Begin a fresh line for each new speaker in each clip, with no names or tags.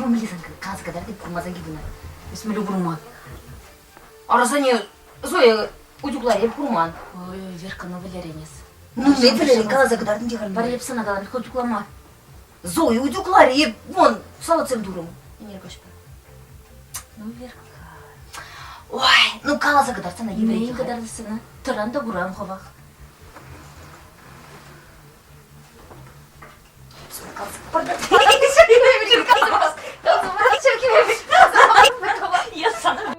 Durun bilirsin kazı kadar deyip kurmazan gidin. Bismillah kurman. Arasa ne? Soya ucuklar hep kurman.
Oy, Верканы bileriz.
Ne bilerin kazı kadar deyip çıkarım.
Bari hep sana kalan bir ucuklama.
Zoya ucuklar hep вон salatsın durum.
Ne koşpa? Верка.
Oy, kazı kadar sana gibi.
Neyin kadar da sana? Tıran da buram kovak.
Pardon. Çekmeyebilir kazımız. Kazımız çekmeyebilir kazımız.
Ya sana.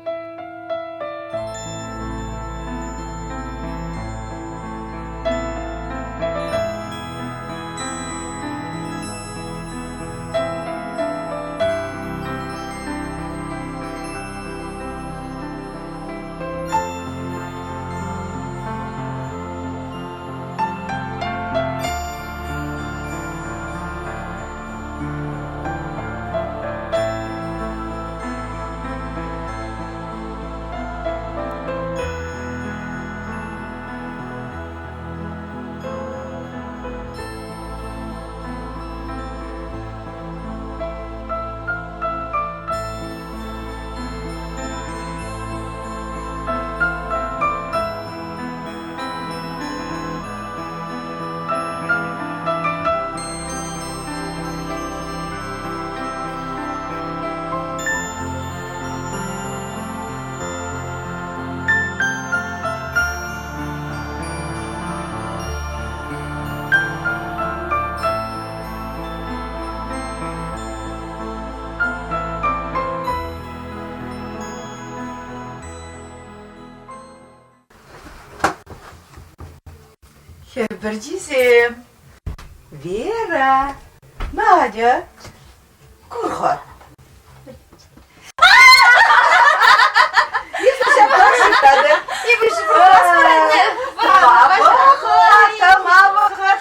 Бердизем, Вера, Надя, Курха. Если все и вышел мама, каш.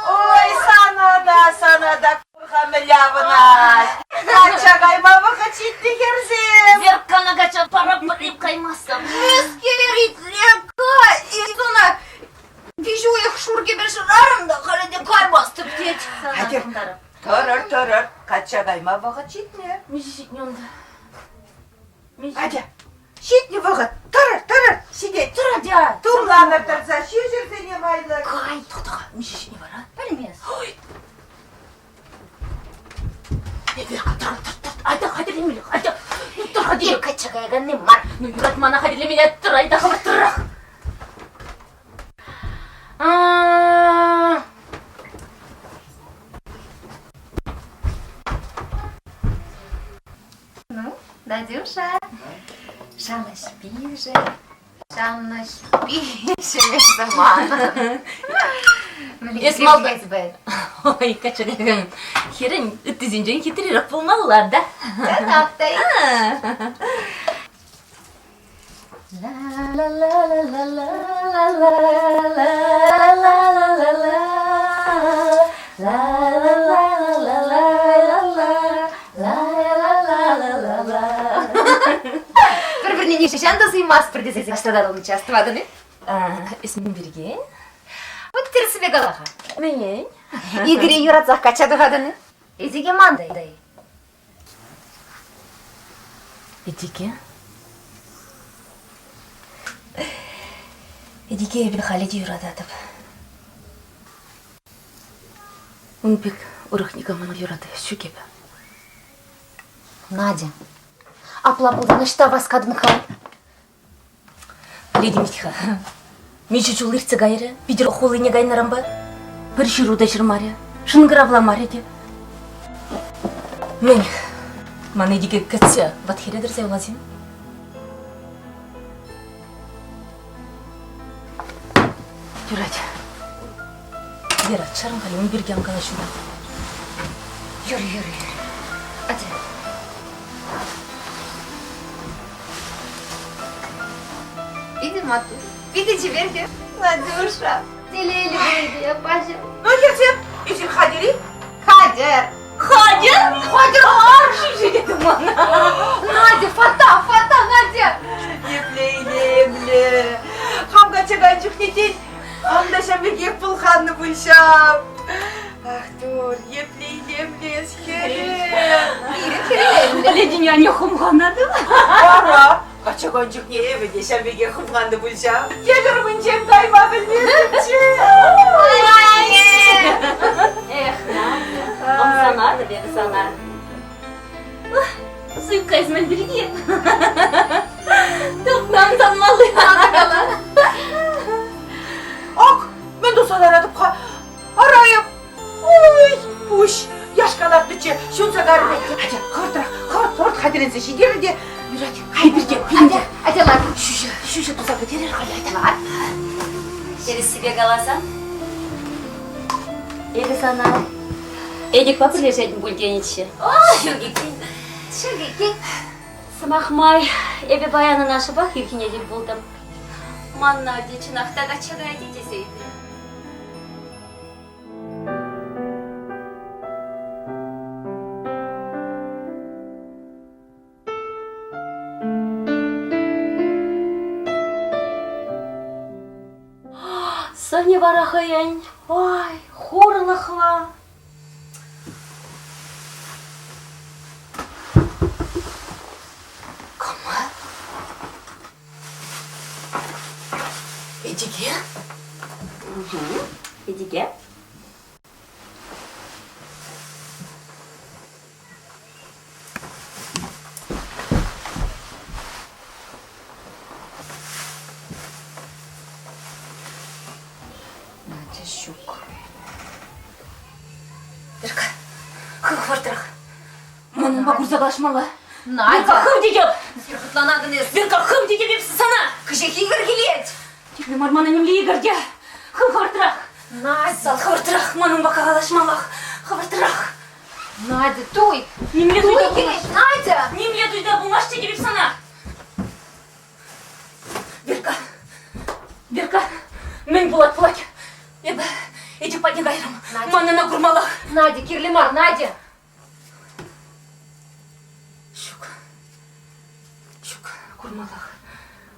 Ой, санада, Курха мелявна. Качагай, мама, хочет не херзем.
Верканы кача пара бұрып қаймастым.
Ескерит лепка, и sonra вижу их шурги бешарым да халеде каймастып дед.
Hadi. Torur. Качагай, мама, хочет не.
Мишит не онда.
Hadi. Şit vaqt. Torur. Сидеть.
Тұра дя.
Тумланып тұрса, şu жерде не майлы.
Кай, тоқтаға, мишит не бар, а? Білмес.
Ой. Верка, тұр. Айда, қадірлемелі, айда. Тұр, қадірлемелі.
Качагайға не бар?
Ну, Юрат, мана қадірлемелі, тұр, айда, қабат, тұрақ.
Ну, Надюша, Жанна спи же. Жанна спи же, замана.
Есмалды. Ой, качагайған. Херін, үттізен кетіререк болмалылар да.
Тақтай. Бір-біріне неше жанда сыймас бір десе аштадан участвовады, не?
Ісмін бірге?
Вот терсібек алаға.
Мен?
Игорь юратсақ качадығады, не? Эдеге мандай.
Эдеге? Эдеге бір халеде юрададып. Он бек ұрықнигамын юрады шүкебі.
Надя, аплапылдан ішта васкадын хал.
Леди Митха, мечі чулырцы гайры, бидер холыне гайнарам ба? Бір шыруда жырмаря, шынгыравла маря де. Мен, маны деге кәтсе, ватхередір зәулазин. Юрать. Вера, шарым қали, он берге аңғала шура.
Юр. Ати. Иди, Матуш. Иди, теперь. Надюша. Телели, я паша.
Ну, херзем, ишин хадири.
Хадер. Хадер арши dedi bana. Надя, фата, Надя.
Епле. Хамга чагайчук не день. Хамда шамбек еп пулханны бульшап. Ахтор, еплей-леплес, херен.
Леденя не хумғанады.
Ара, қачағанчық не еведе шәмбеге қымғанды бұлша. Кедірмін жем қайма білмесімше.
Эх, Надя, омсанады бері сана. Суйқайсымен бірге. Тоқтан санмалы.
Ак, мен de sana aradım. Arayıp. Oy, puş. Yaş kalatlı çe. Şun sagarım. Hadi, hırt, hadirense şidirin de. Yürü hadi.
Haydi бірге, бірге.
Айталар.
Шуша туза көтерер қали айталар. Ересіге қаласан. Еді сана. Эдик папа лежетін бөлгенетші.
Шыргеке.
Сымақмай, эбе баянын ашыба хиркине деп болдым. Манна дечін ақтаға чағай десейді. Соня барахаян. Ой, хорлықла.
Эдиге?
Эдиге?
Надя Щук.
Бірка, хывыртырақ. Мұның бағырза қалашмалы.
Надя.
Бірка, хым дегем.
Сырғытланадыңыз.
Бірка, хым дегем епсі сана.
Кішек егір келет.
Текне марманы немле егірге. Хывыртырақ.
Надя.
Сал хывыртырақ. Мұның бақа қалашмалы. Хывыртырақ.
Надя, туй.
Немле
Туй
дуйда
келет, Надя.
Немле дуйда бұлмаш тегем епсі сана. Бірка. Бірка. Мен болат бұлат. Ебі, эти падне гайрым. Манына күрмалақ.
Надя, кирлимар, Надя.
Щук. Щук, күрмалақ.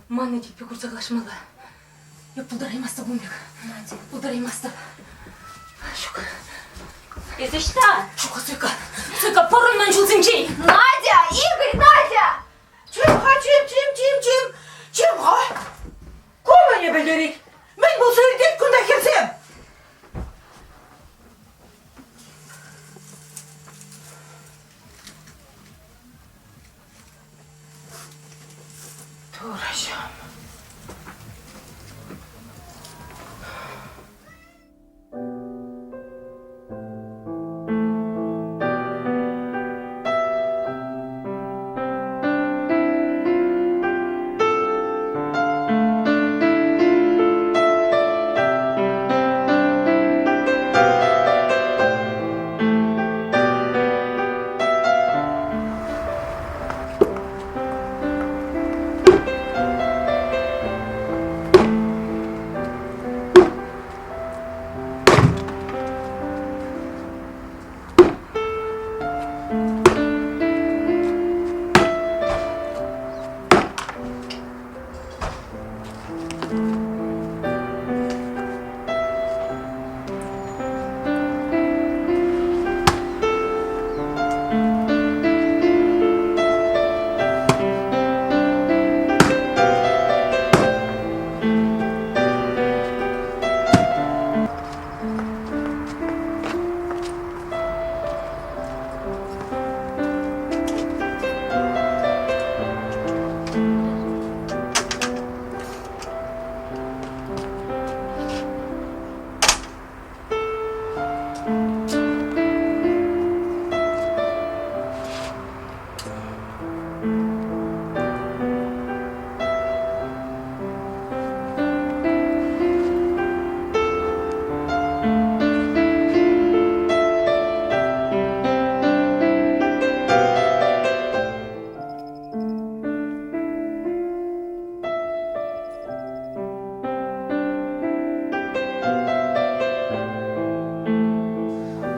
Маны тепе күрсе қалашмалы. Я пұлдараймасты бұмбек.
Надя.
Пұлдараймасты. Щук.
Это что?
Щука, сойка. Сойка, поройман жылзынчей.
Надя, Игорь, Надя.
Чимға? Көмі не білдерек? Мен бұл сөрдет күнді келсем. Турашам.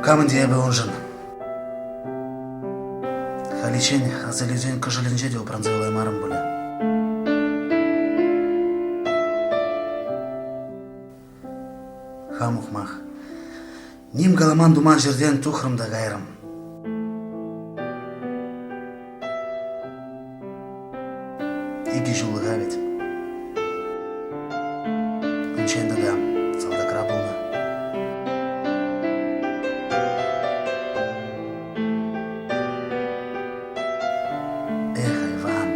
Камын дие беунжын. Халичен азалюзен кыжылынже де опранзывалай марым боле. Хамухмах. Ним галаман думан жерден тухрымда кайрым. Иги жулыга бит. Үнченді да салдакра болна. Эх, Айван,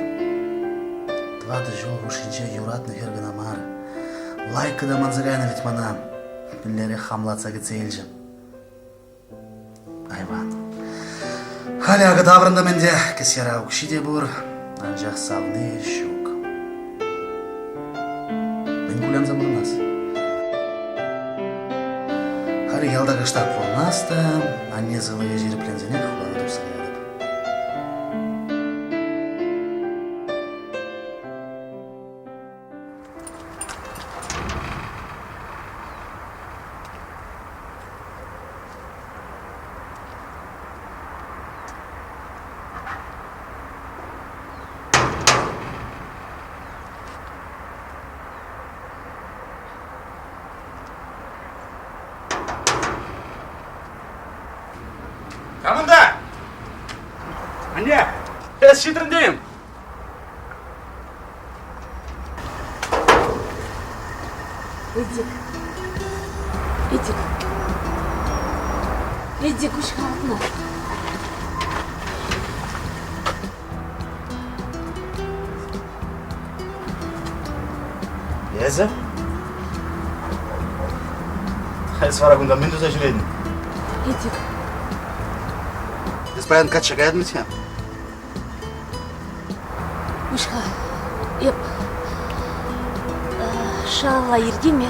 твады жол ушинче юратны херганамар. Лайка да манзыряна ведь мана. Пиллере хамлаца гецельжем. Айван. Халя гадаврында менде кесера укшиде бур. Анжақ савны щук. Мен гулям замырнас. Хари ялда кыштак болнаста, анне зылыга жері плензене хуланы дұрсыға едіп.
Команда! Anne! Tez şitrindeyim.
Эдик. Эдик. Эдик, уж холодно.
Eze? Es war unter Mindest reden.
Эдик.
Господин Катша gelmedi ya.
Ушка. Еп. Шалла ердеме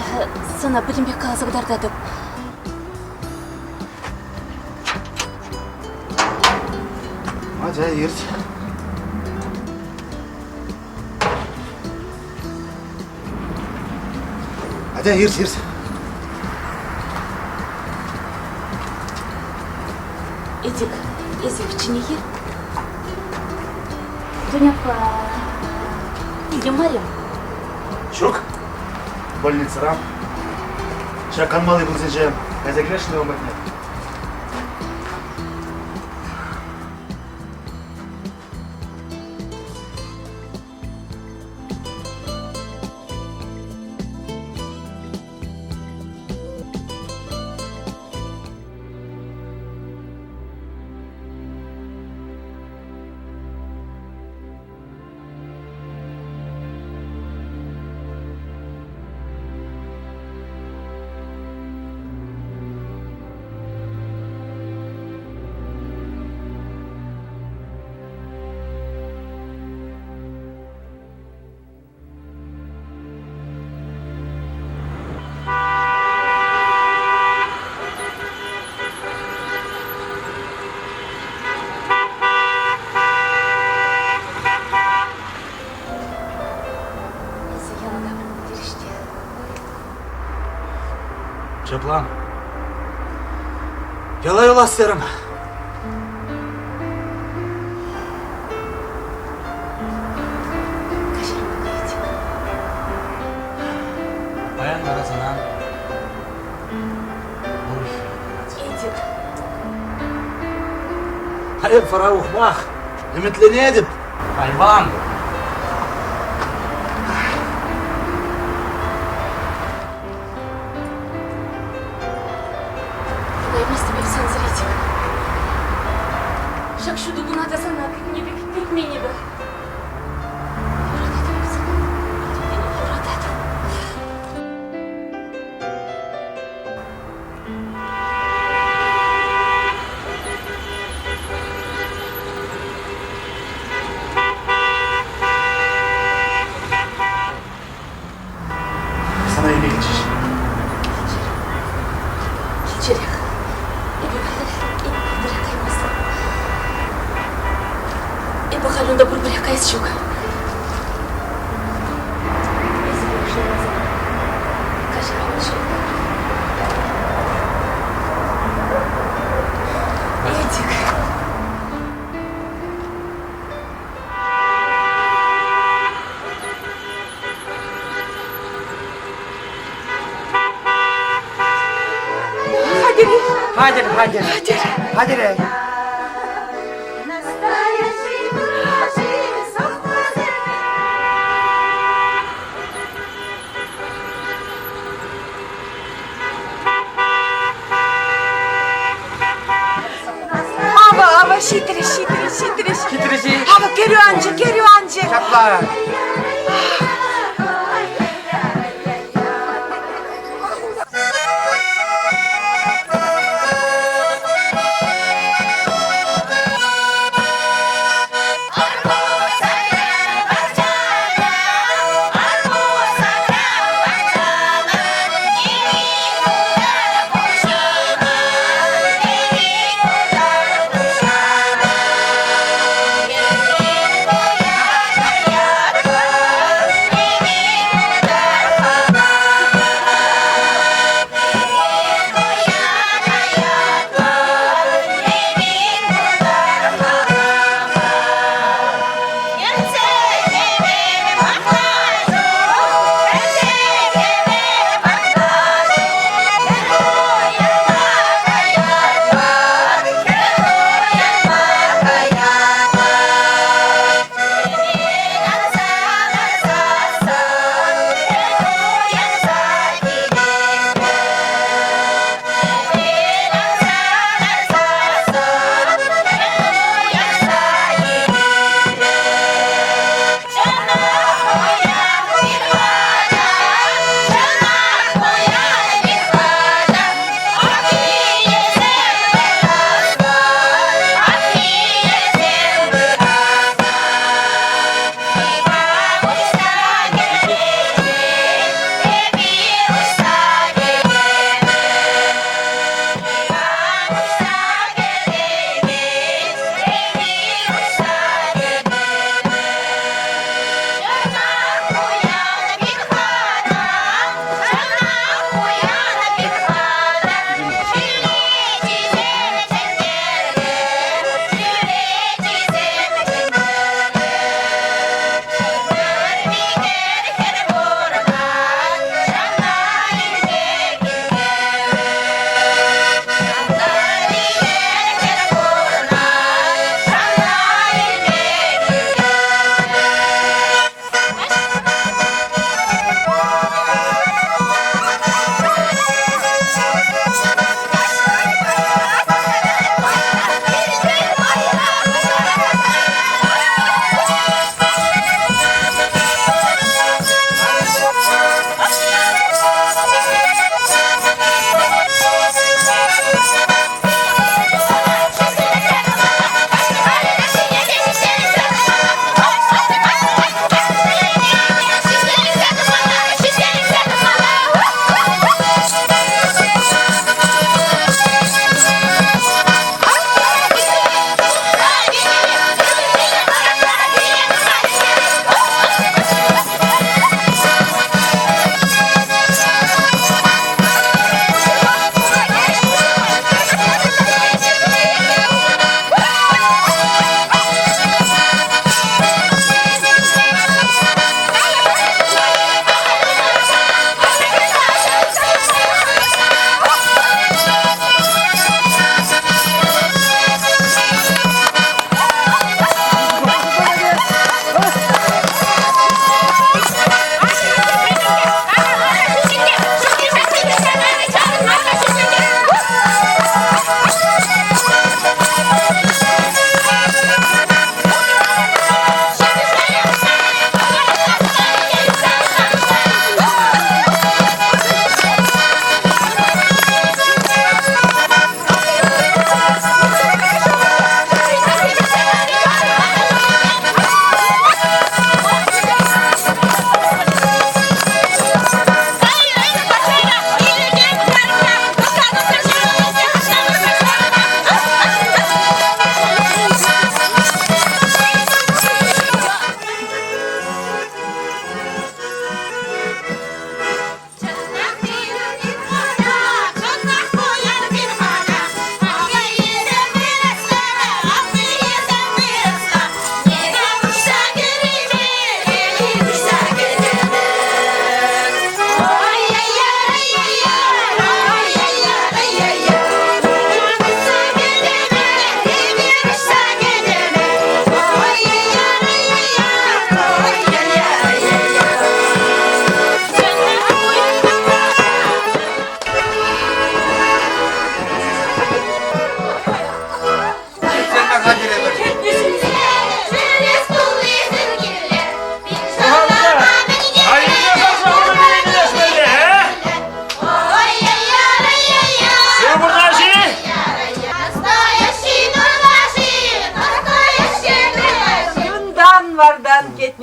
сана білімбек қалазығдардадып.
Hadi yırt. Hadi yırt yırt.
Эдик, если печенье, Дуняпа, идем морем.
Şok. Больница рам. Сейчас канмалы был зачем? Это грешный опыт нет. Çaplan. Yala yol aslarım. Bayan arasından.
Эдик.
Hayır Farah bak. Ümitli ne edip? Hayvan.
Дай мне с тобой сын зритель. Шак шуду надо сана, как мне бы.
Sana iyi geçiş.
Черех. И похалю да бурбуряка из щука. Эдик.
Hadi. Hadi. Ава, şitriş. Ava kervancı.
Çapla.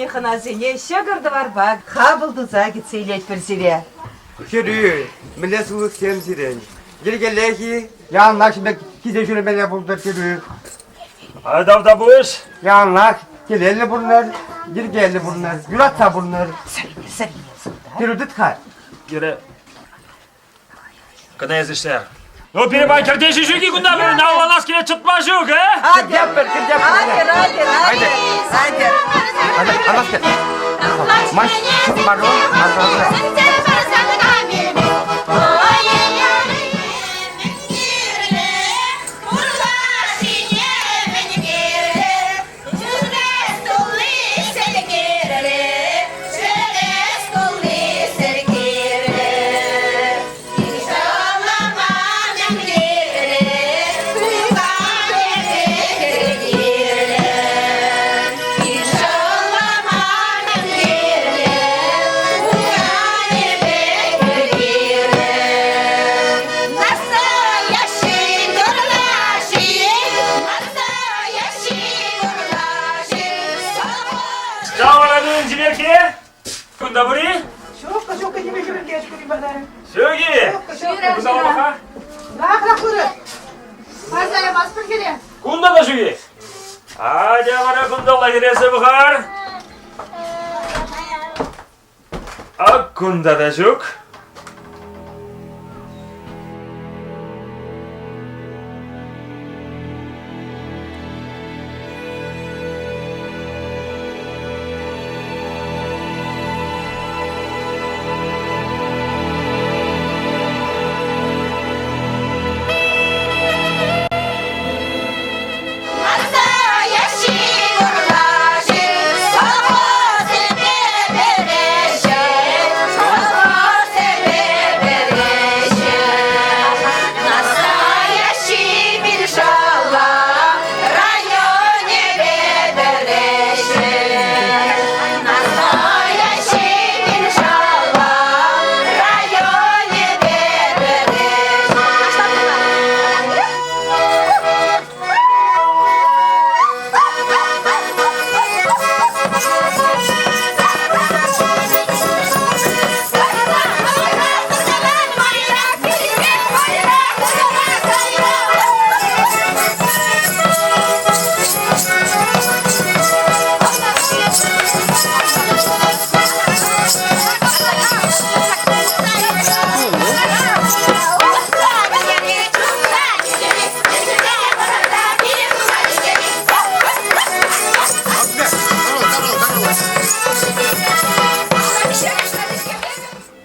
Механазине şagırdı var bak. Kabıldıza gitseylet bir sire.
Şürü, millet suluk semsiren. Geri gel ki, yanlar şimdi kize şöyle beni buldur şürü.
Hadi avda bu iş.
Yanlar, gel elli bunlar, geri geldi bunlar, yuratsa bunlar.
Sen
Şürü dıtkar.
Gire. Kada yazışlar. No перебай кертеши жуки кунда бер навла нас келе чытма жук, э?
Hadi.
Yap ver, kır yap.
Hadi.
Hadi. Anas gel. Maş, şu var o, arkadaşlar.
Çavaradın cilerki. Kunda buri.
Şoka gibi geç kurayım bana.
Sögi. Kunda baka.
Nakrakları. Fazlaya bastır geri.
Kunda da sögi. Hadi bana kunda la girese bakar. Ak kunda da çok.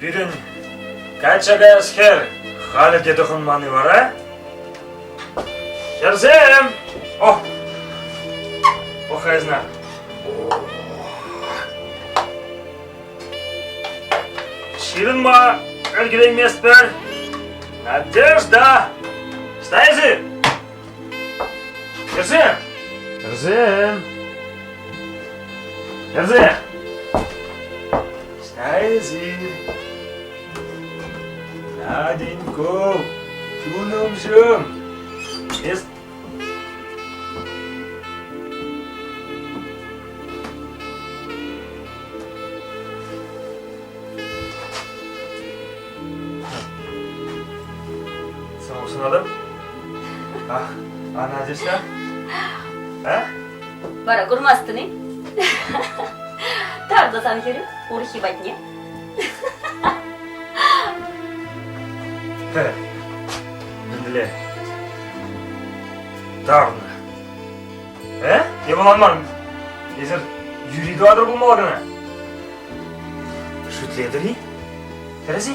Birin kaçaga asker Halid'e dokunmanı var ha? Gerzem! Oh! Oh hazna! Şirin ma, ölgüley mesper! Надежда! Стайзи! Gerzem! Gerzem! Gerzem! Стайзи! Наденько, чунумжым, Самосун адам? А Надежда? А?
Бара курмастыны. Тарда сан херю, урхи батне.
Білділе. Дарына. Ебаланманым. Езір юриді адыр болмалағына. Шүтледірі? Тәрәзі?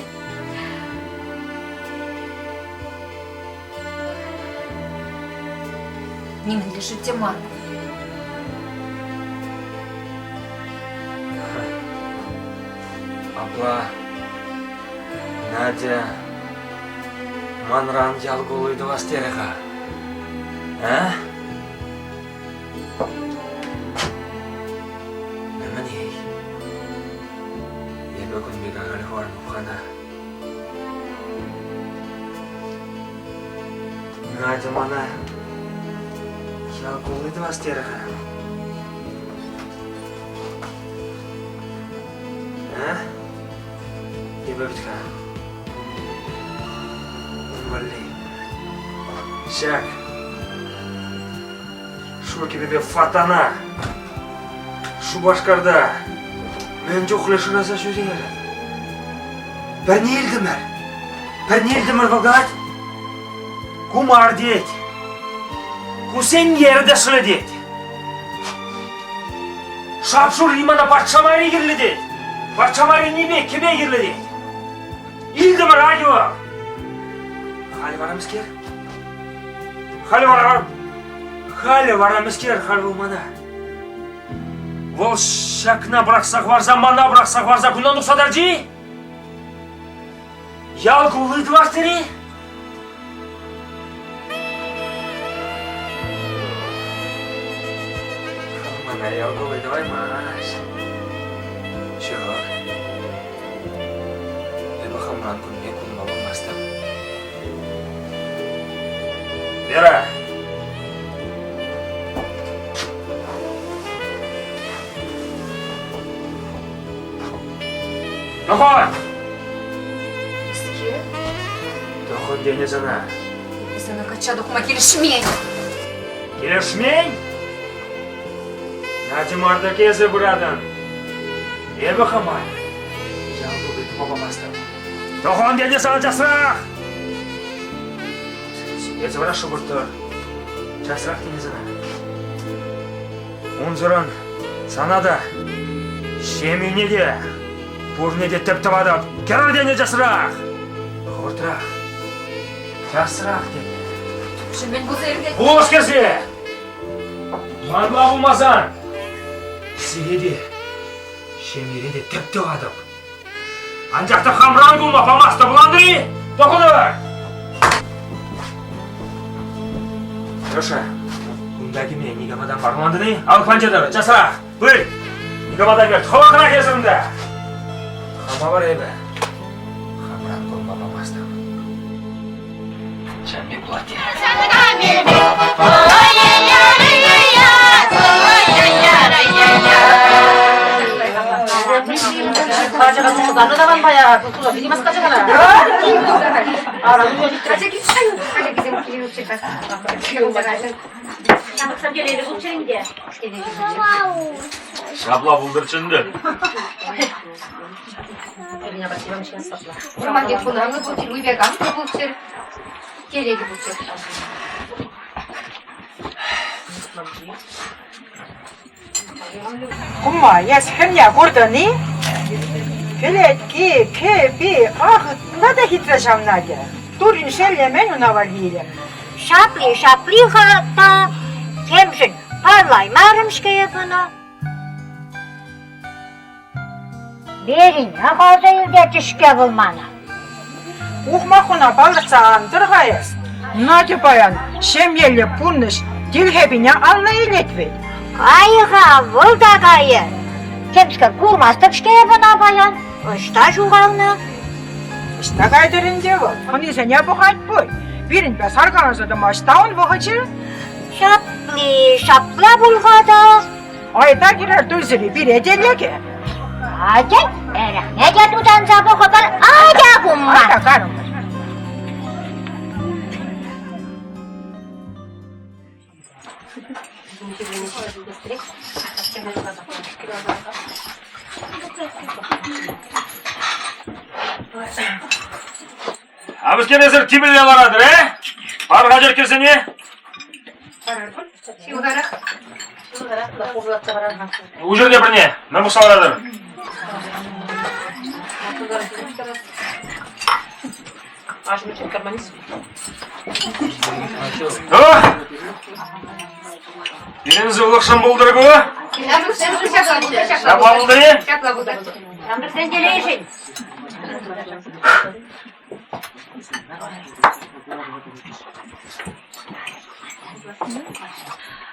Нина, лежит тема.
Абла, Надя, манран ялгулыйды вастереға. Мәмәне, ебі күн бега ғалифуарын ұпқана. Надя мана ялгулыйды вастереға.
Ha? Deme bitka. Vallahi. Şak. Şu gibi bir fatana. Şu başkarda. Men çoğulaşın asa sözü geldi. Ben ne ildimer? Ben ne ildimer bagat? Kumar diyet. Kusen yerde sıra diyet. Şapşur limana parçamayla girli diyet. Parçamayla nime kime girli diyet. İldimer hadi var. Hali varamız ker. Hali varamız ker hali olmada. Vol şakna bıraksak varsa, mana bıraksak varsa bundan tuksadar ji. Yal kuvvet var teri. Mana yal kuvvet var mas. Şok. Eba hamran kunne kun baba mastam. Vera. Дохон!
Eski.
Дохон dene sana.
Sana kaça dokuma gelişmeyin.
Gelişmeyin? Nadim orada keze buradan. Ebe hamay. Yaldı benim babam hasta. Doхон dene sana casrak. Eze bana şuburtur. Casrak dene sana. Onzuran sana da. Şemine de. Burne de tep adam. Kerar dene casrak. Hortrak. Casrak dene.
Şimdi ben bu zehirde...
Boş kese! Parmağı olmazan! Sihedi, şemiri de tepti adam. Ancak da hamran bulma, pamasta bulandırı! Dokunur! Yoşa, bundaki mene nigamadan parmağındını al pancaları, casara! Buyur! Nigamadan ver, kovakına kesimde! Hama var ebe. Hamran bulma, pamasta. Sen bir bulat ya. Şabla buldur şimdi.
Roman где куда мы будем убегаем, мы будем телеги будем.
Kumma ya sen ya burada ne? Keletki, kebi, ahıtla da hitraşam nage. Durin şellemen ona var hile.
Şapli hatta temşin parlaymarmış ki yapına. Berin ne kadar ilde tişke bulmana.
Uhmakuna balıksa andırgayız. Nage bayan, şemyelle punnuş, dilhebine anlayıletvet.
Ayığa vul da gayı. Temşke kurmaz tişke yapına bayan. Usta juğalını.
İşte gaydırın devo. Hani sen ya bu hayt boy. Birin be sarganazı da maçtaun vahacı.
Şapla bulgada.
Ayda girer dözürü bir edellege.
Hadi, ne gel utanca bu kadar ağaca kumma.
Ayda karım.
Abi kendisi kiminle varadır he? Var hacer keseni? Ucur de bir ne? Ben bu sağlardır. Oh! Birinizi ulaşan buldur bu. Şabla buldurayım.
Sen geleyişin.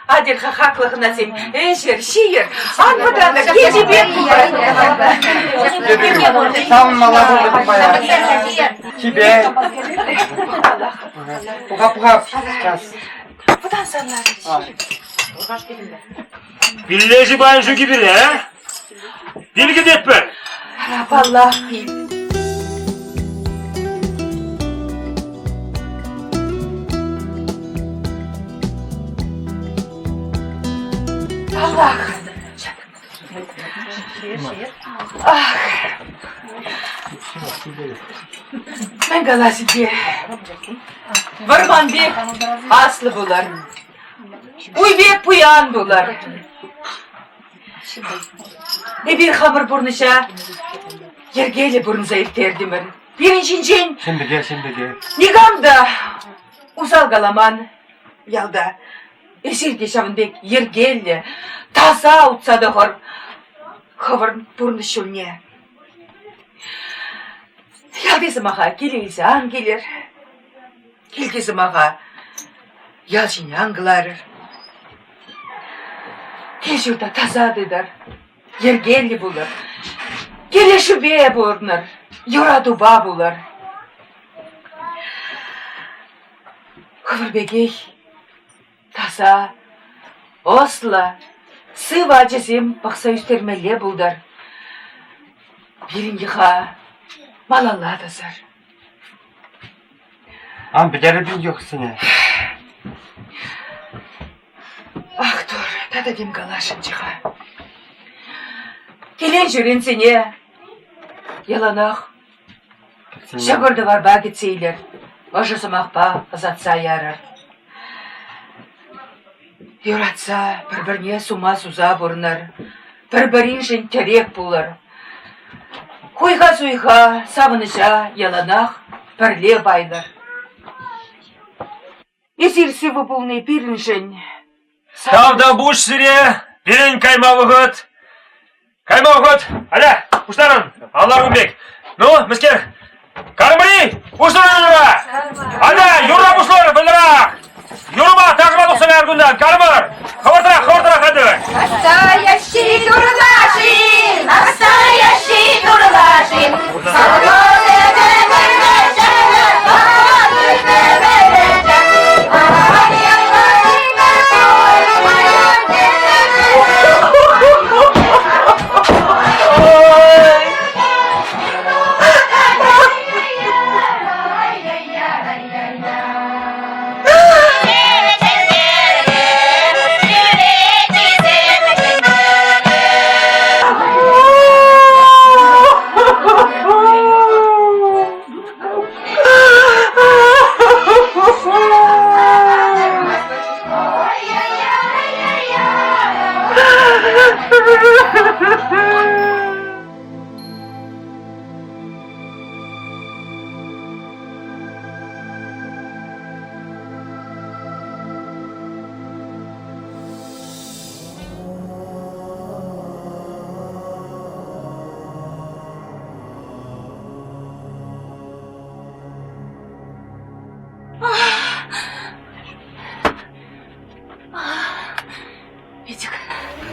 Adil haklığına sen. Eşer, şiir. Anmadan da gece bir
Savunmalar buldum bayağı. Kibe. Puha.
Budan sanlar.
Billeci bayın şu gibi he? Bilgi detme.
Апаллах бит. Аллах. Ben galasıcı. Varman bir aslı bular. Uy bir puyan bular. Ne bir hamur burnuşa. Yergeyle burnuza irterdimir. Birincincin.
Şimdi gel.
Nigamda. Uzal galaman. Yalda. Esir geçavındek yergeyle. Taza utsa da hor. Kıvırın burnuşulne. Yaldesi maha gelirse an gelir. Gelgesi maha yalçın yangılarır. Teşhirde tazadıdır. Yer gelli bulur. Gele şu beye burnur. Yora duba bulur. Kıvır begey. Taza. Osla. Sıva cezim baksa üstermeliye buldur. Birin yıka. Malallah da sar.
Am beceribin yok seni.
Ah dur, tadadim galaşın çıkar. Gelen jürin seni. Yalanak. Şagırdı var bağ gitseyler. Başısı makba azatsa yarar. Yoratsa birbirine suma suza burunur. Birbirin için terek bulur. Huyga suyga savınışa yalanak birliğe baylar. Esir sıvı bulunu birinşin.
Tavda buş sire, birin kayma vakit. Hadi, kuşların, Allah'ın bek. No, misker. Karımı, kuşların yürü. Hadi, yürü kuşlar, fındırak. Yürüme, takma doksan her günden, karımı. Kıvırtırak hadi.
Настоящий дурдашин, настоящий дурдашин.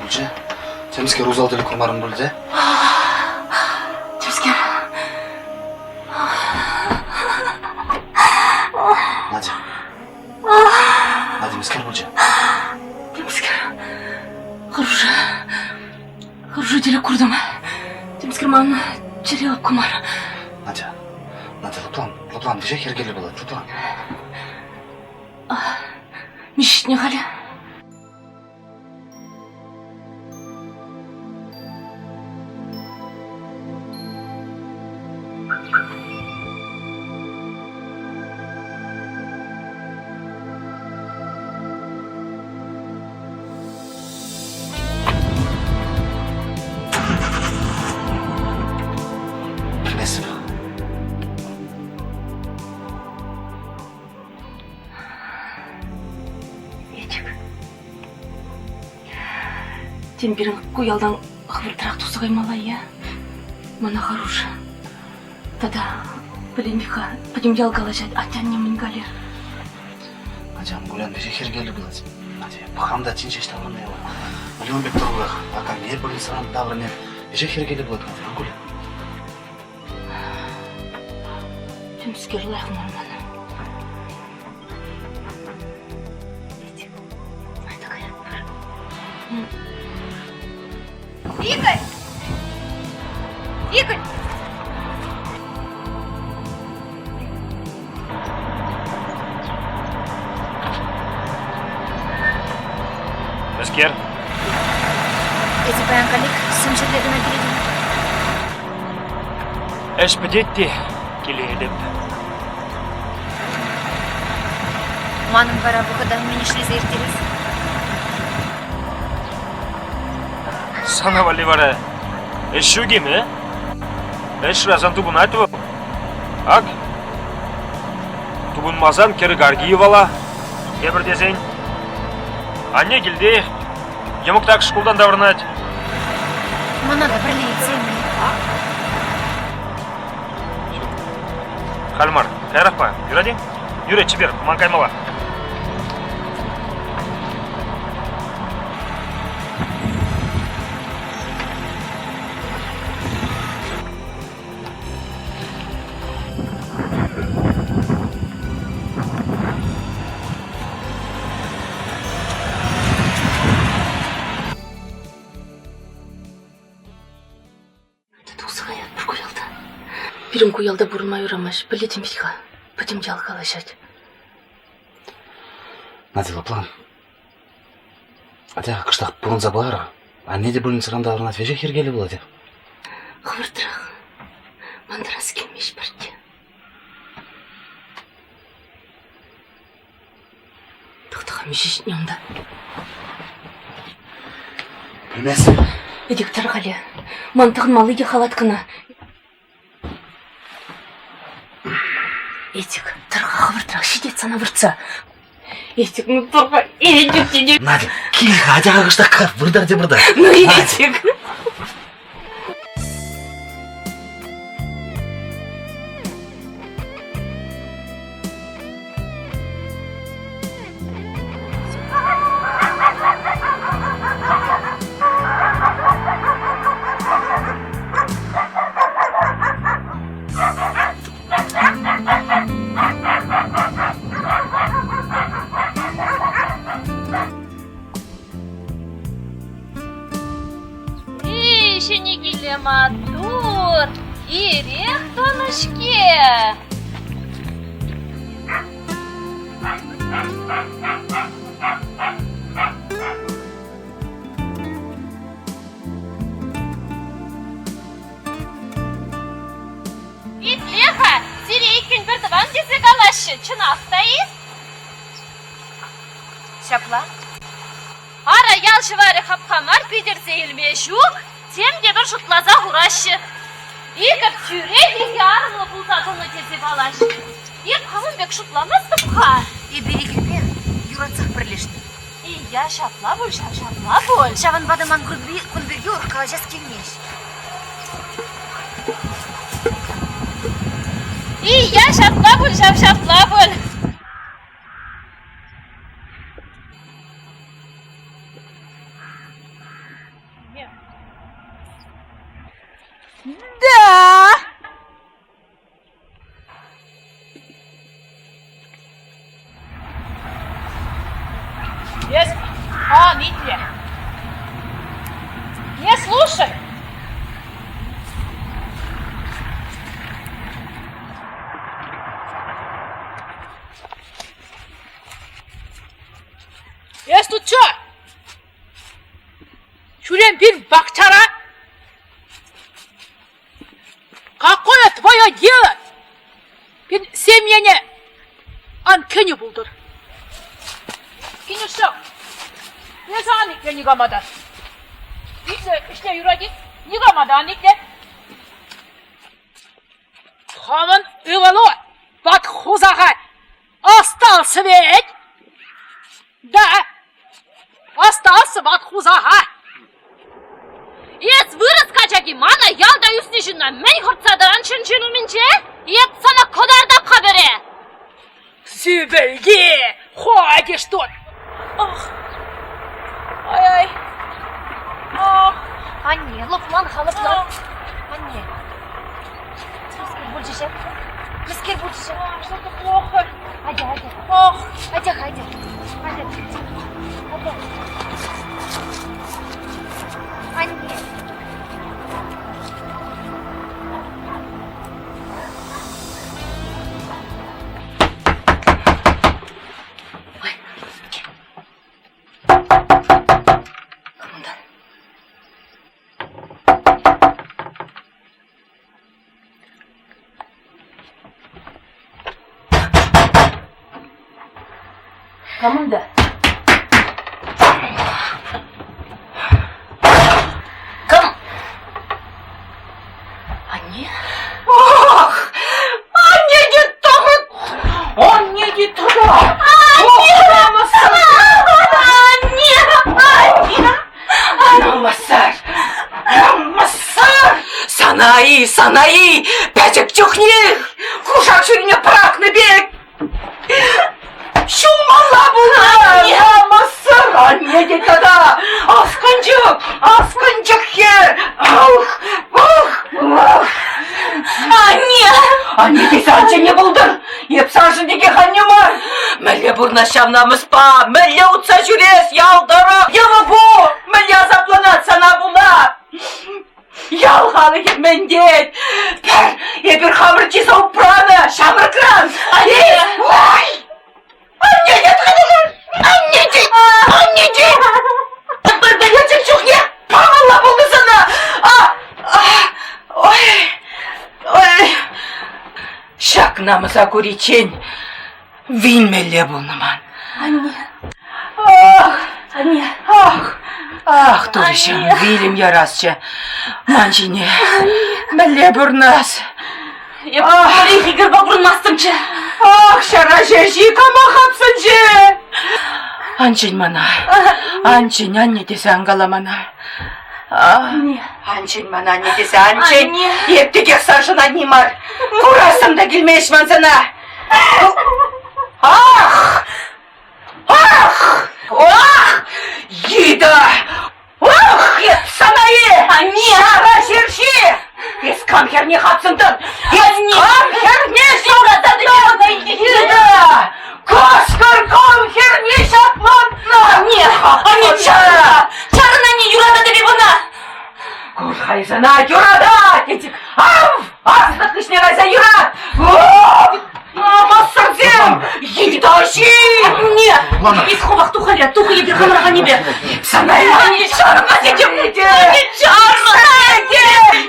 Bulca, temizke Rozal dili kurmarın bulca.
Temizke.
Hadi misker bulca.
Темскер. Хорошо деле курдым. Темскер ман черелап кумар.
Надя, Лутлан, деше хергели болады, Лутлан.
Мишітне халі.
Bilmezsin.
Тем бірін қоялдан қыбыртырақ тұсы қаймалай, я? Мана хороша. Тада, білін бика, пойдем ялгалашать, атян не мінгалер.
Надя, Гулян деше хергели болады. Надя, пахамда тинчеш таврыне бар. Миллион бек тұрғылық, акам ер білін сыран таврыне, деше хергели болады, Гулян.
Темскер лайық маманы.
Игорь! Игорь!
Эскер.
Эти баянкалик сымчырлегіне келеді.
Эш бідетті келедіп.
Маның бара бұқыдан мен ішлі зертеріз.
Sana vali var. Şu gibi. Şurazan tubun aytı bu. Ak. Tubun mazan kere gargiyi vala. Kebir desen. Anne geldi. Yamuk tak şkuldan davranat.
Мана да бірлейді сені.
Kalmar. Kayrakma. Yürü hadi. Yürü çibir. Man kaymala.
Бірім көйалда бұрылмай ұрамаш, білетін бейға, бүтім жалғалашады.
Надела план. Атя, қыштақ бұрын забылар, а не де бұрын сыранда арнат веже хергелі болады.
Қымыртырақ, мандырас келмеш бірде. Тұқтыға мешеш неонда.
Білмесі.
Едік тарғалі, мантығын малы де халатқына. Этик, тұрға қыбыртырақ шедет сана вұртса. Этик, ну тұрға, едік дедек.
Надя, келға, адяға қыштаққа, бұрдар де бұрдар.
Ну, Этик.
Матур, ирех тонышке. Итлеха, сирейкін бір дыван десе қалашы, чынақтайыз? Шапла. Ара ялшывары хапхамар пидерсе елмешу, тем де бір жұтлаза ұрашы. Егір тюрек еге арылы бұлтатылны тезіп алашы. Ек қамын бек жұтламызды бұға.
Берегілме, юрацақ бірлешті.
Я шапла бұл, шапла бұл.
Шаван бадыман күлберге ұрқала жас келмеш.
Я шапла бұл, шапла бұл.
Да!
Нитля. Не слушай.
Есть тут что? Шурен бир бакчара? Какое твое дело? Бир семьяне анкени булдыр. Кине что? Ne sana nikle nigamadan? İşte yürü git. Nigamadan nikle. Хамын ывало бат хузага остался ведь? Да, остался бат хузага.
Ес вырос качаки мана ялда üstünden men hortsadan çınçını mince. Ет sana kadar da habere.
Sübelgi, ходи что? Ах. Ай-ай. Ах.
Анне, лопман халыплар. Анне. Мискер будешь?
Что-то плохо.
Айда.
Ах.
Айда. Анне.
Камында? Кам? Анне?
Ах! Анне дед тағыт! Анне дед тағыт! Санаи, пәтек чухних! Кушак шүріне прақны бек! Шумала бұлар! Намасыр! Анне дед тағыт! Асканчық хер! Анне десе анче не бұлдыр! Епсаншы деге ханне мар! Мәле бұрна шамнамыз па! Мәле ұтса жүрес! Ялдырып! Елы бұ! Мәле азапланат сана бұла! Ялғалы кетмен дед! Пәр! Ебір қамыр чиза ұпраны! Шамыр кран! Анне! Ой! Анне дед қадығыр! Анне дед! Анне дед! Бірді ечек чухне! Памалла болды сана! Ой! Шак намыса көречен! Винмеле болныман!
Анне. Анне.
Ах, турышым, вилім ярасчы. Манчине, мәле бұрнас.
Еппарек егер бабырмастымчы.
Ах, шара жеші кама қапсын же. Анчын мана, анчын анне десе аңғаламана. Анчын мана не десе анчын. Ептеге саршын аннимар. Құрасым да келмеш мансана. Ах! Ах! Ах! Еда! Ах! Санае! Шара жерші! Ескам херне қапсындын! Ескам херне шаптындын! Еда! Кашкар кам херне шапландын!
Анне чара! Чарына не юрада деп бұна!
Курхайзана юрада! Кетик! Ав! Аздық кішне қайса юрад! Намасырзем! Едаши!
Анне! Исховақ тухаля, тухы ебір қамыраға небе!
Санай! Анне чарма дедім! Анне чарма!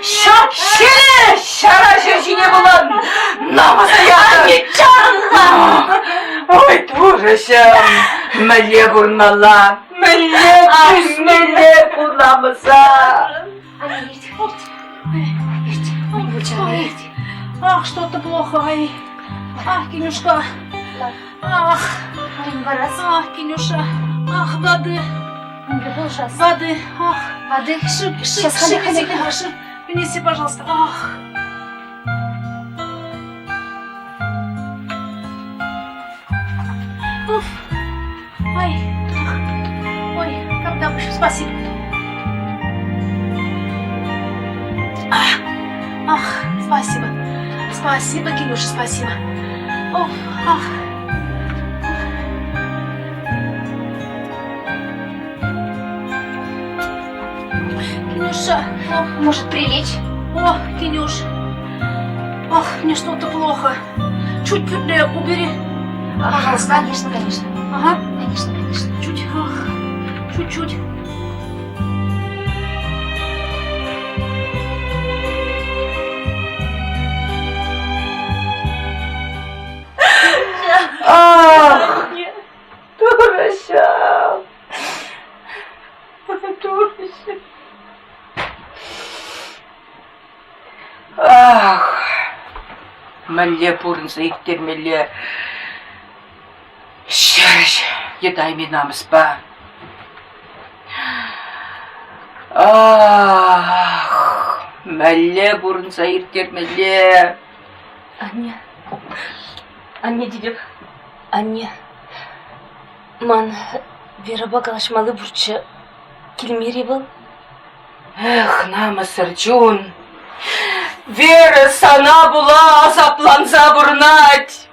Шапшеле! Шара жершіне болын! Намаса яды!
Анне чарма!
Ой, турышым! Мәле бұрнала! Мәле бұрнамыса!
Анне, ерте. Ах, что-то плохо, ай. Ах, Кинюшка. Ах, Кинюша. Ах, воды. Воды. Ах, воды. Сейчас, ходи. Принеси, пожалуйста. Ах. Уф. Ай. Ой, когда бы еще спасибо. Ах, спасибо. Спасибо, Кинюша, спасибо. Оф, ах. Кинюша,
Может, прилечь?
о, Кинюш. Ах, мне что-то плохо. Чуть убери.
Пожалуйста, конечно.
Ага,
Конечно.
чуть, ах, чуть-чуть.
Ах! Турышым! Турышым! Ах! Мәле бұрынса иктермеле. Шарыш, едаймен намыс ба. Ах! Мәле бұрынса иктермеле.
Анне дедіп. Анне. Ман Вера бағалашмалы бұрчы келмері был.
Эх, намысыр Джун. Вера сана була азапланса бұрнать.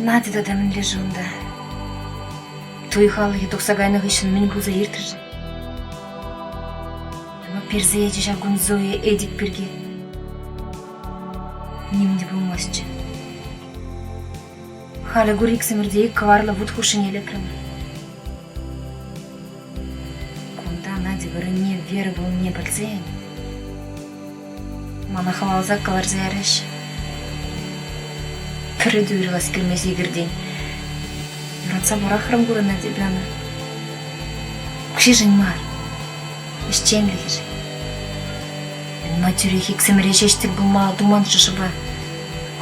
Нады дадамын лежунда. Туйхалы едоксагайнығы үшін мен бұза ертіржі. Ама перзе еді жагун Зоя Эдик бірге. Немде болмасчы. Халі гурик сімірдей каварлы вуд хушын елекрім. Кунда Надя варыне вері бұл не білзен. Мана халалза калар зайрыш. Пірі дүйрілас кірмес егірден. Юратса барахрым гуры Надя бяны. Кши жын мар. Ишченлігір. Матюрихи ксіміре шештік бұлма думан шышыба.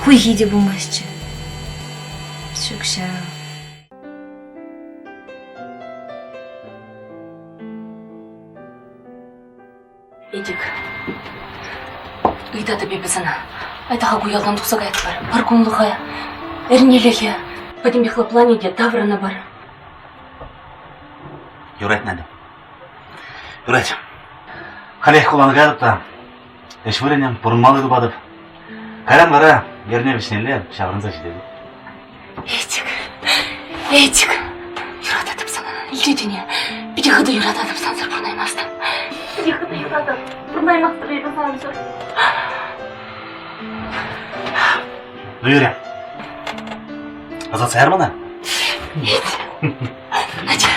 Хуйхи де бұлмасчы. Шукша.
Эдик. Ыйда тебе бізіна. Айтаға куялдан тұқсаға әт бар. Бар күнліға. Әрнелеге. Падимбехлы планеде таврана бар.
Юрать надо. Юрать. Халех куланы кәдіп та. Эшвіренем бұрын малы дұбадып. Кәрім қара, ерне вишнелі шағырынза жидеді.
Эдик. Юрататып сана. Илдедіне. Бідеғыды юрататып сансыр бұрнаймастым. Бідеғыды юрататып бұрнаймастыр еді сансыр.
Ну, Юрия. Азат сәр мұна?
Надя.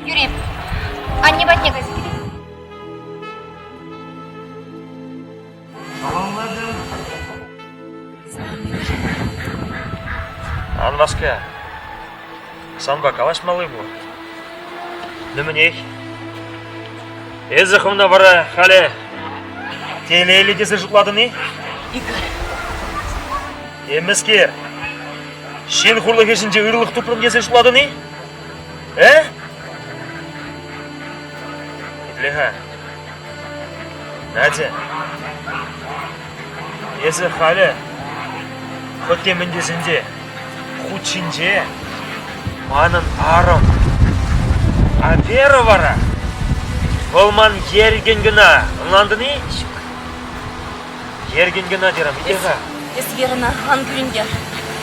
Юрий, Анне Батнега сидит.
Анваска. Санба калаш малый bu. Неменей. Eziximda biri hali teleyli desa jutladın ne?
Игорь.
Emiski. Şen hurla geçince ırılık tuplum desa jutladın ne? Leha. Надя. Esi hali Хоткен desinde хучинже манын арым Апера бара. Болман ерген гына. Аңланды не? Ерген гына дерам. Идеға.
Ес верына хан күріндер.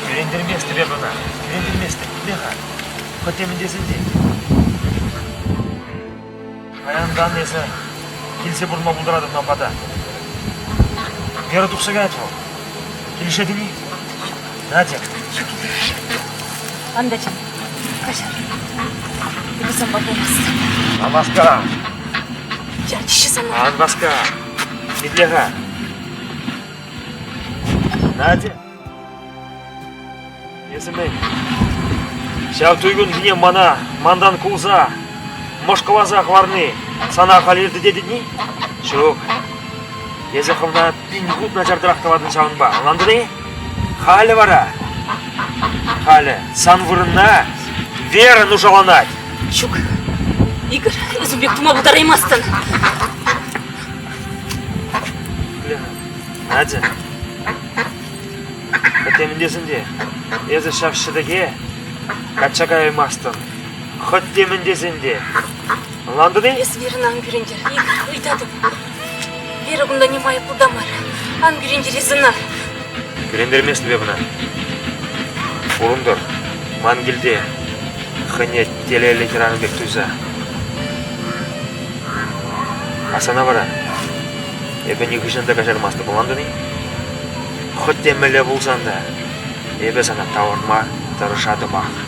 Күрендерместі бер бұна. Күрендерместі. Идеға. Хотемін десінде. Аяндан esa kelsa burma buldiradi noqada. Meri tuqsagan javob. Kelishadimi? Nadya.
Андача, Кашар, ты бы сам подумался.
Намаска.
Чачи сама.
Анбаска. Медляга. Надя. Есімей. Шау туйгун гіне мана, мандан кулза, мошкалаза хварны, сана халерді дедідні? Шук. Езіқымна пингут начардырақтавадын шауын ба. Анланды не? Халі бара. Халі, сан вырынна, вера нушаланать.
Шук, Игорь, Зубек тума бұлдараймастын.
Надя. Хотеміндесінде, езі шапшыдыге, качакай мастын. Хотеміндесінде. Ланды не?
Ес верін аң берендер, Игорь, ұйтады. Вера бұнда не майы бұлдамар. Аң берендер езіна.
Берендерместі бе бұна. Урындар, мангілде, хынет телелі кераны бек туйса. Асана бара. Ебе не күшінде кашармасты боланды не? Хотемелі болсанда, ебе сана тауырма, тарышады бақ.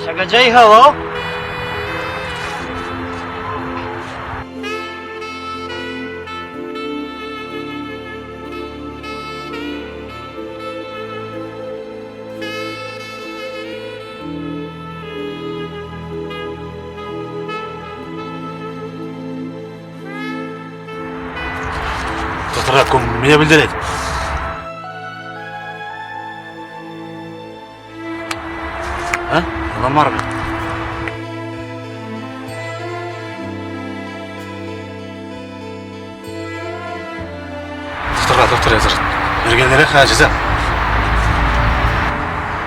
Shagajay hello.
Тотараком меня bildirет. А? Ламар бит. Доктор языр. Бергенлері хажызым.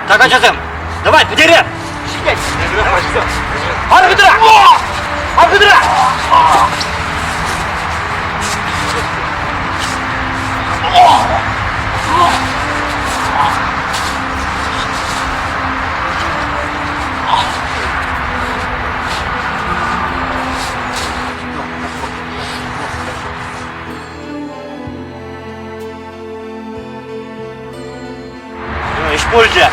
Так açacağım. Давай, подери. Арбитра! Арбитра!
Польза.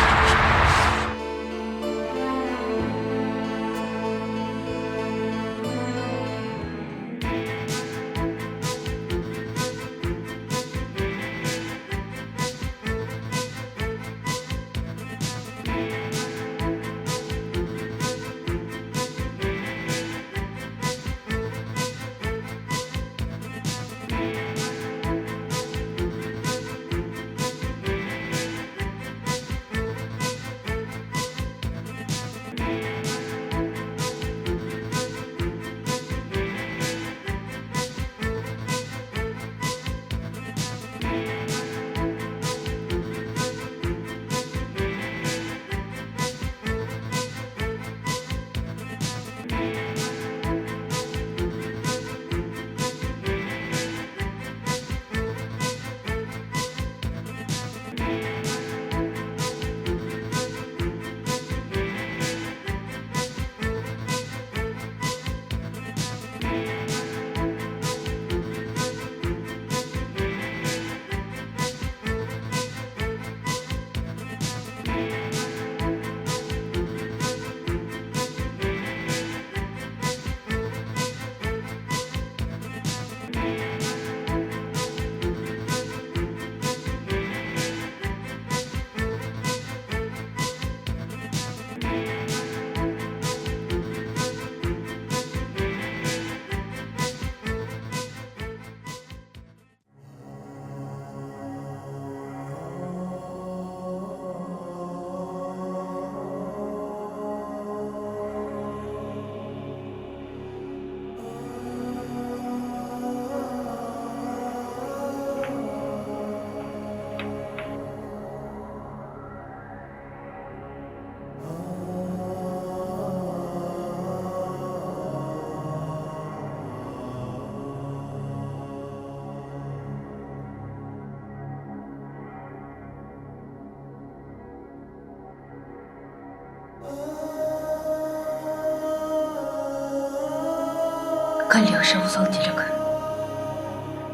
Калеша узал телек.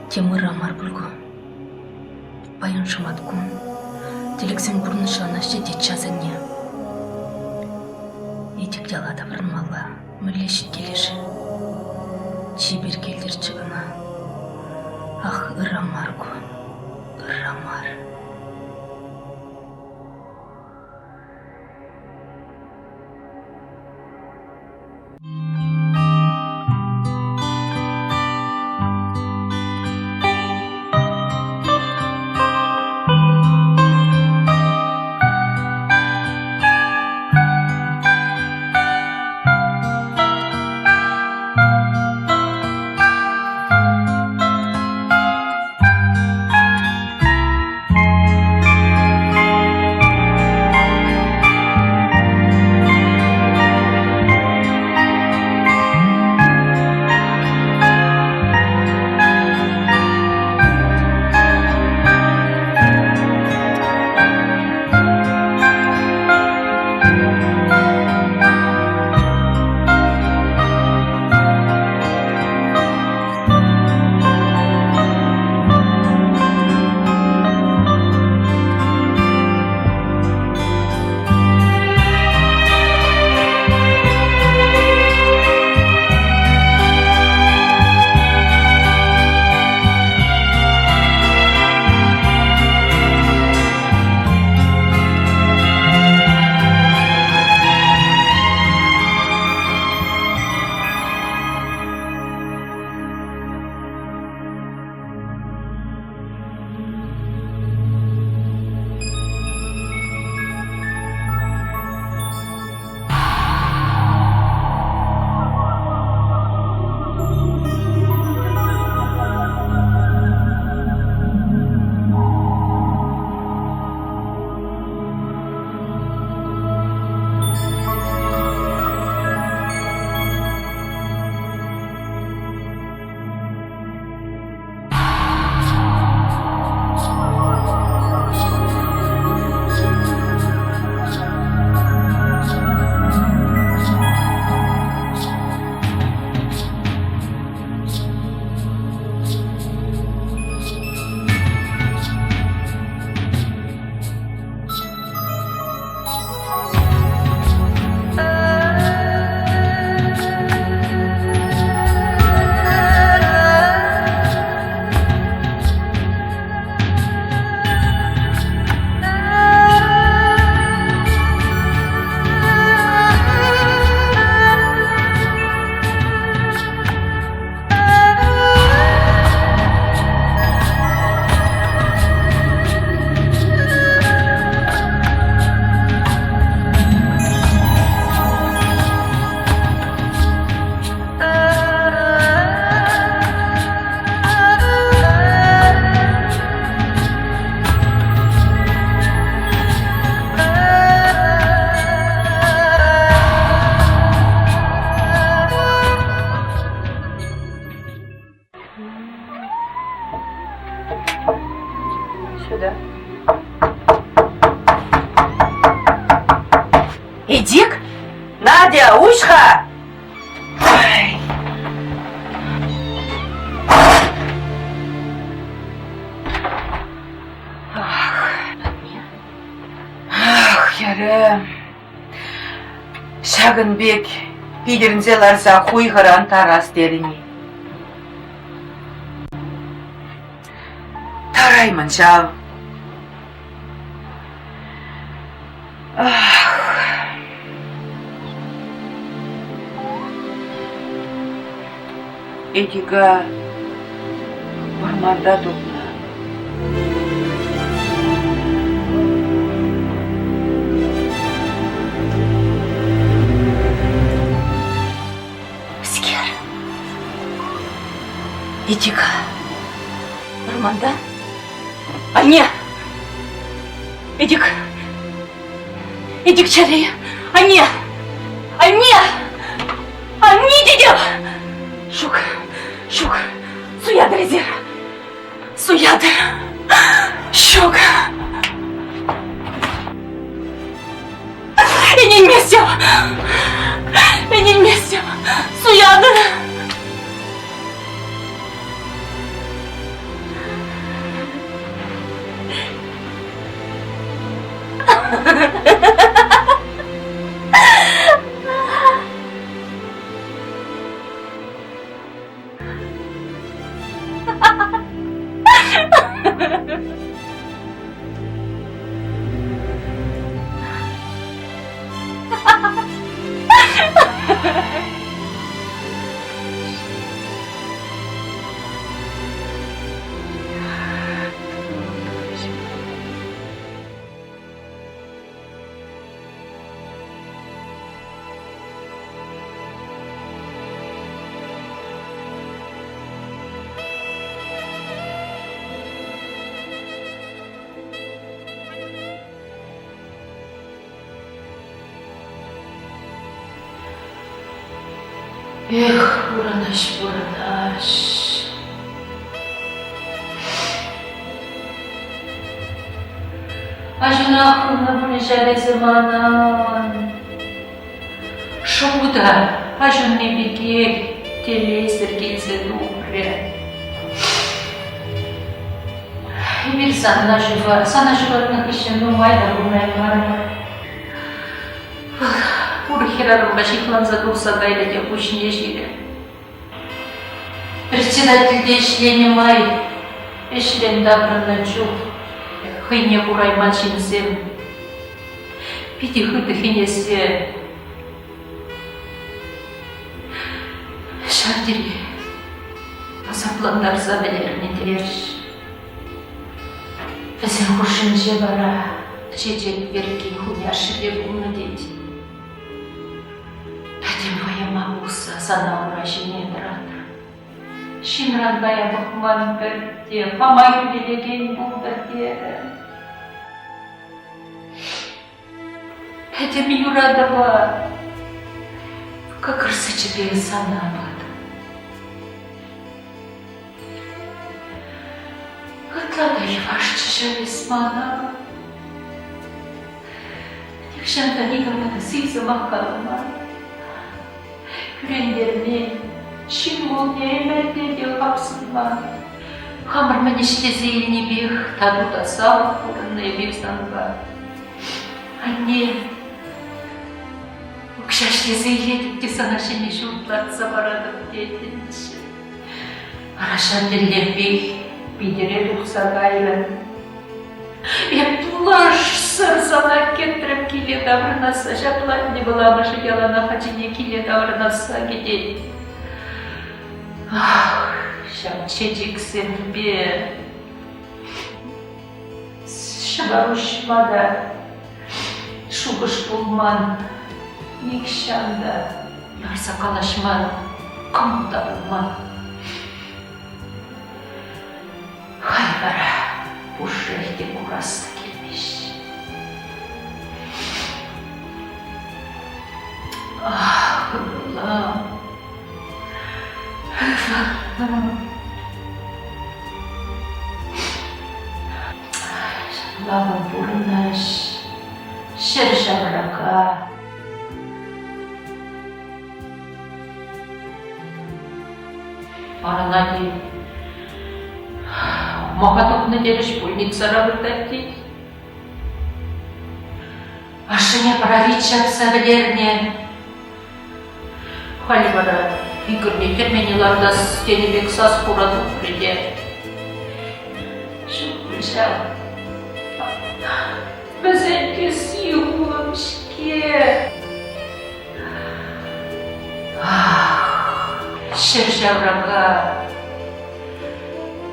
Темыр амар бүлгө. Баян шаматкун. Телексен бурнышлана шеде чазыне. Этик ялада вырмала. Мылеши келеши. Чибир келдир чыгына. Ах, ырамаргу. Ырамар.
сюда. Эдик? Надя, Ушка! Ай. Ах, ярым. Шагынбек, пидерінзе ларса хуйғыран тарас деріне. Тараймын жау. Эдига орманда топна.
Скер. Эдига орманда? Анне! Эдик! Эдик чарeye! Анне! Анне! Anne dedim! Şuk! Suyadır Ezer! Suyadır! Şuk! Я не вместе! Суяdır! Эх, Бурнаш. Ажынақына бүлежәрі заманан. Шуда, ажын мемлекет, телесір келсе дұбры. Емір сана жыварының ішін ұмайды ұмайғармы. Урхерарым башиклан задулса гайда деп учне жире. Председатель ишлене май, ишлен добрына чух, хыйне бурайман шинсем. Пити хыты хинесе. Шардири, азапландар забелеріне тереш. Бізен хушынже бара, чечек берген хуняшыре бұны дейді. Твоя мамуса сана уращение дратыр. Шимрандая бахман бірде, памай билеген бұлдырде. Әдем юрадова, как рсычебе сана бады. Атлада евашчы жавесмана. Декшанда нигамада сыйзы маққалыма. Күрендермен, шимол немәлде де қапсынма. Хамыр мәнеште зейліне бех, тадуда сау, орынны бек санға. Анне, өкшаште зейлетіп те сана шене жұртларца барадып детінші. Арашан дерлепей, бидере тұқсағайлы. Еплаш сырзана кеттіріп келе давырнаса, жаплат не была мышы ялана хачине келе давырнаса кедей. Ах, шам чечексен бе. Шабарушмада, шугыш пулман, никшанда, ярса калашман, комда булман. Хайбара. Ушехте курасы келмеш. Ах, Аллах. Тағы бұрыныш, шыр жабыраға. Аранади, мага токны делиш больницара вырдатти. Ашыне правичак сәбілеріне. Хали бара, игірне терменеларда стенебек сас курады приде. Шукушал. Бізенке сүйгімшке. Шыр жавраға.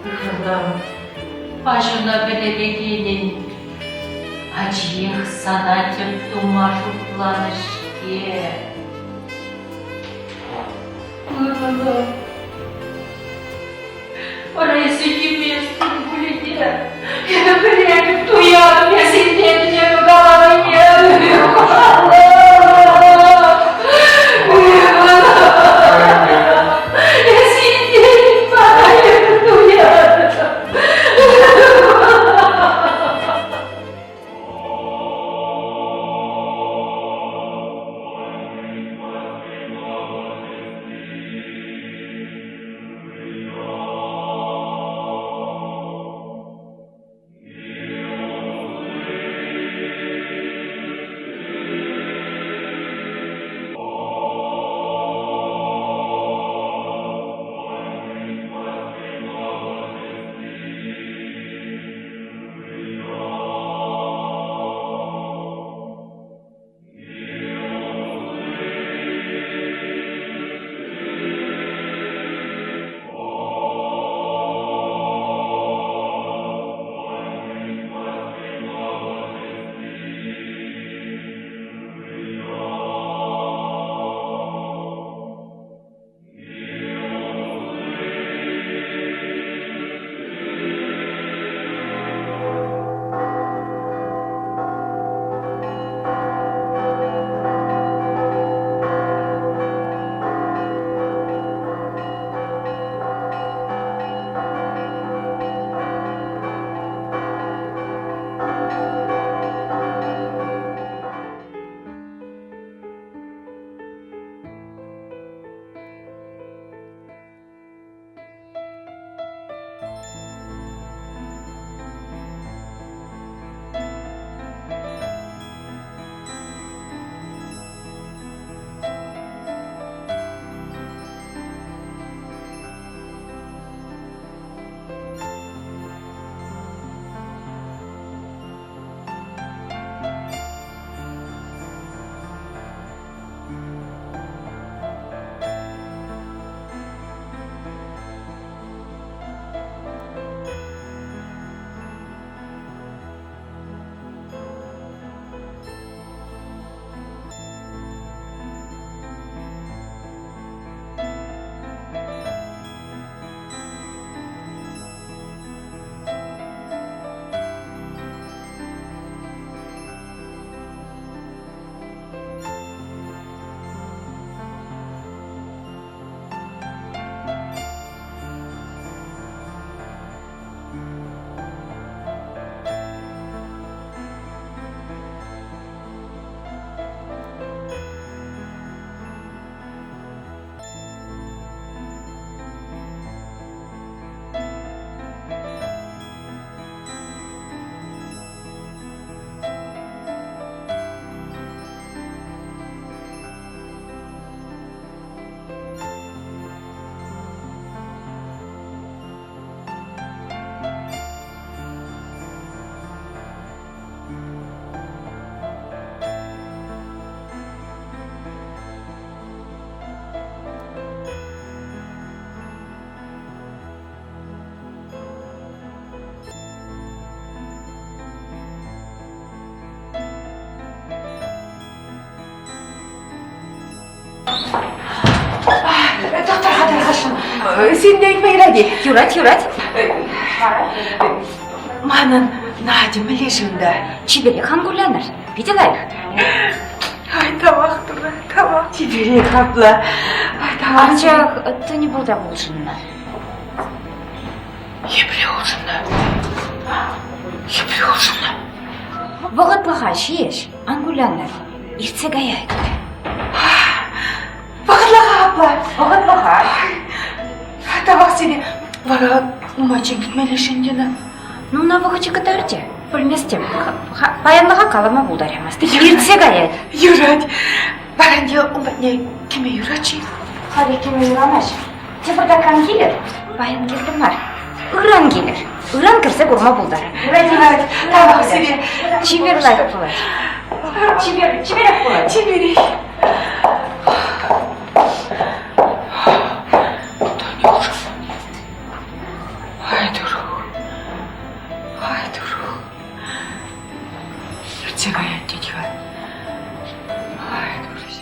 Жылым, ажына білебегенін. Ачиех санатым тума жупланышке. Ылылым. Орайсы кеместің бүліде. Еді білемін туяным есіндетіне ғалайы.
Доктор Хадар Хашым, сен не айтмайради?
Юрат.
Манын Надя мілешімді.
Чеберек хангуляныр. Видела их?
Ай, тамақ тұры, тамақ. Чеберек хапла. Ай, тамақ.
Арчақ, ты не был да болшынна.
Ебіле олшынна.
Вағытлыға шеш, ангуляндар. Иртсе гаяй.
Вағытлыға. Табақ сені. Вара мачын кетмелі шендені.
Ну, на вағычы кітарде. Білместем. Баянлыға қалама бұлдарамасты. Иртсе гаяй.
Юрать. Баранде ұмбатне кеме юрачи?
Хали кеме юрамаш. Тепірда кан келер. Баян келді мар. Үран келер. Үран кірсе бұрма бұлдары.
Юрать. Табақ сені.
Чиберлай бұлай. Чиберек бұлай.
Чиберек. Ертегая дедьва. Ай, дурась.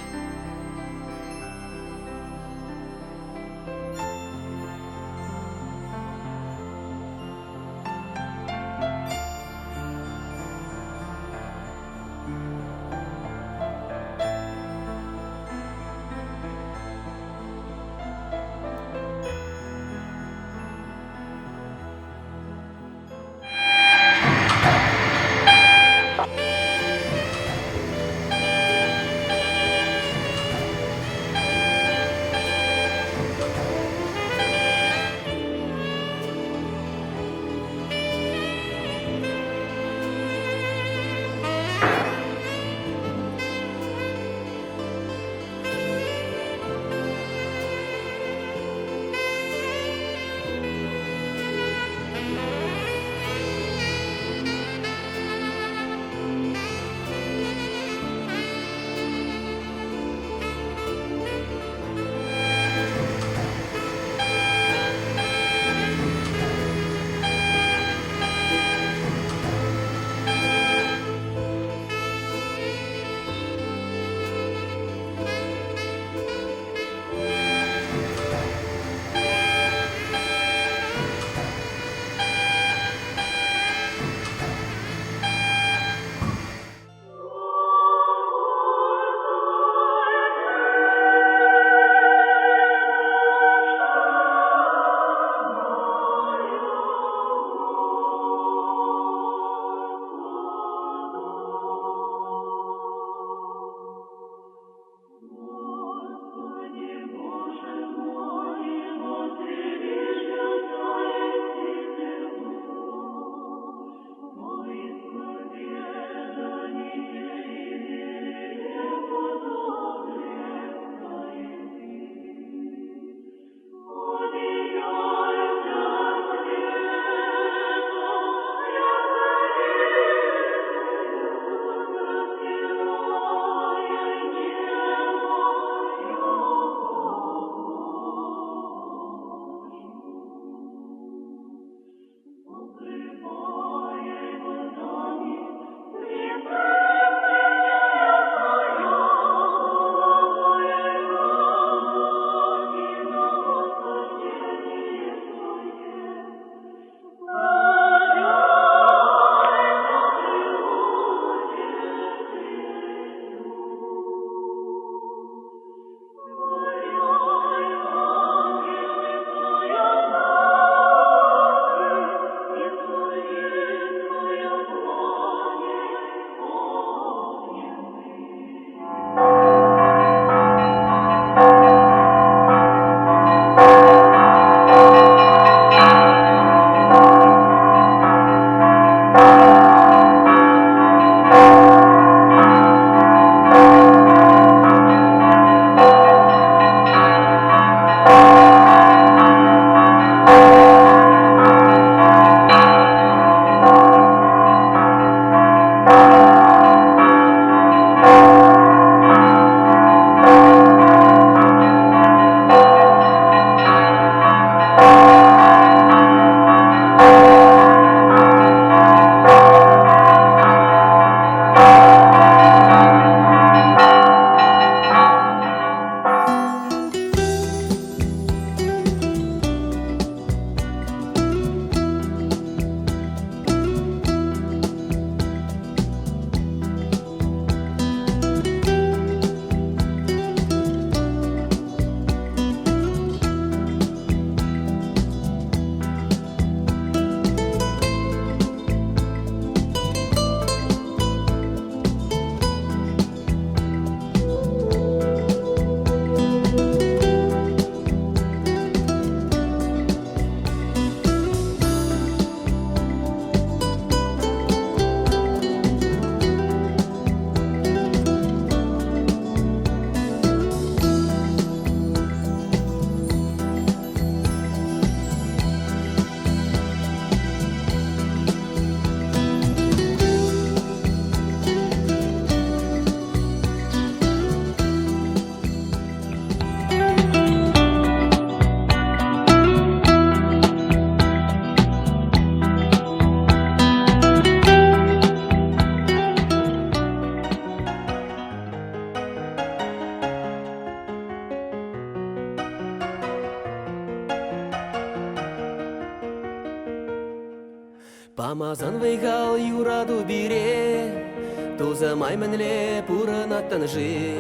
Памазан вейгал юраду бире, тузамай менле пурын аттан жи.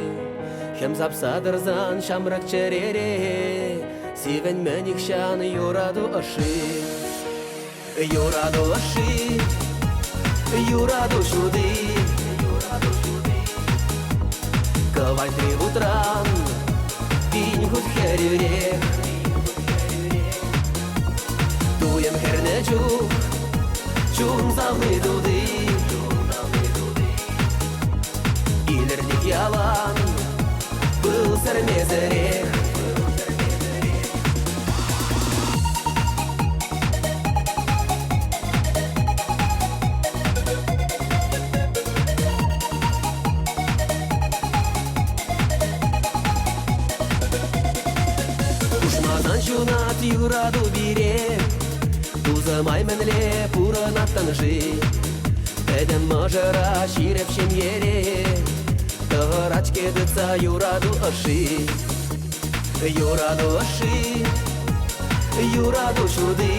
Хем запсадырзан шамрак черере, сивен менихшан юраду аши. Юраду аши, юраду шуди. Кавай трибутран, пинь худ херюре. Туем хернечу, чун залны дуды. Илерник ялан, был сармезерех. Ушмазан чунат юраду бире, тузамай менле пурын аттан жи. Эдем мажара ширепшем ере, тăгăрач кедыца юраду аши. Юраду аши, юраду шуди.